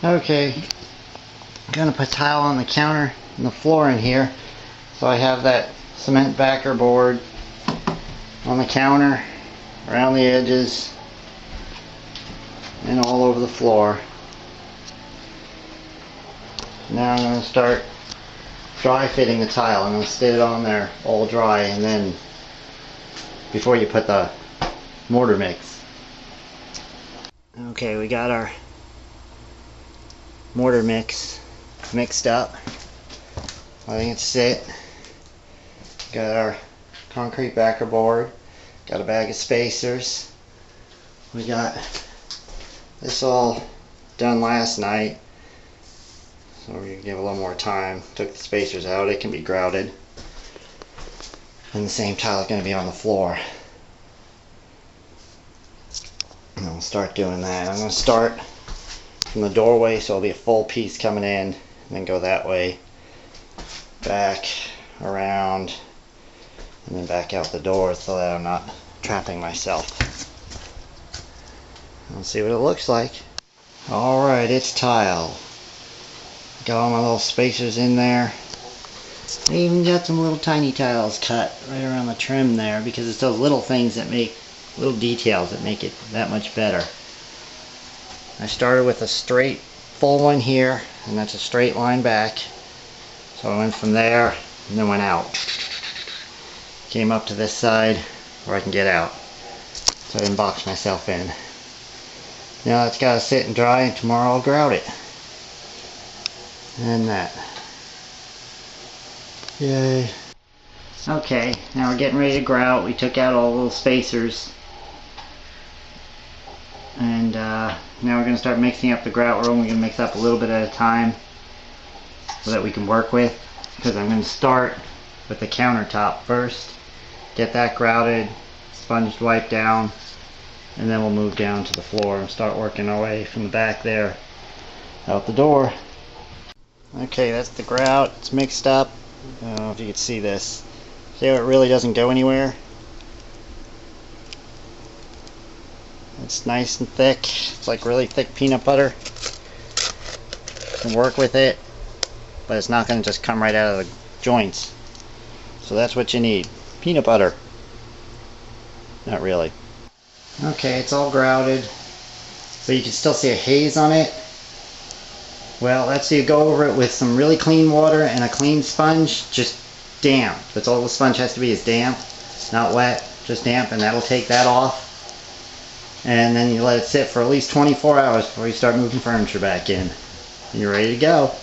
Okay, I'm gonna put tile on the counter and the floor in here. So I have that cement backer board on the counter, around the edges, and all over the floor. Now I'm going to start dry fitting the tile. I'm going to sit it on there all dry, and then before you put the mortar mix. Okay, we got our mortar mix mixed up. Letting it sit. Got our concrete backer board. Got a bag of spacers. We got this all done last night, so we're gonna give a little more time. Took the spacers out. It can be grouted, and the same tile is going to be on the floor. And I'll start doing that. I'm going to start from the doorway, so it'll be a full piece coming in, and then go that way, back, around, and then back out the door, so that I'm not trapping myself. Let's see what it looks like. Alright, it's tile. Got all my little spacers in there. I even got some little tiny tiles cut right around the trim there, because it's those little things that make, little details that make it that much better. I started with a straight full one here, and that's a straight line back. So I went from there and then went out. Came up to this side where I can get out, so I didn't box myself in. Now it's got to sit and dry, and tomorrow I'll grout it. And that. Yay. Okay, now we're getting ready to grout. We took out all the little spacers. And now we're going to start mixing up the grout. We're only going to mix up a little bit at a time so that we can work with. Because I'm going to start with the countertop first. Get that grouted, sponged, wiped down. And then we'll move down to the floor and start working our way from the back there out the door. Okay, that's the grout. It's mixed up. I don't know if you can see this. See how it really doesn't go anywhere? It's nice and thick. It's like really thick peanut butter. You can work with it, but it's not going to just come right out of the joints. So that's what you need. Peanut butter. Not really. Okay, it's all grouted, but you can still see a haze on it. Well, that's you go over it with some really clean water and a clean sponge, just damp. That's all the sponge has to be, is damp, not wet, just damp, and that'll take that off. And then you let it sit for at least 24 hours before you start moving furniture back in. And you're ready to go.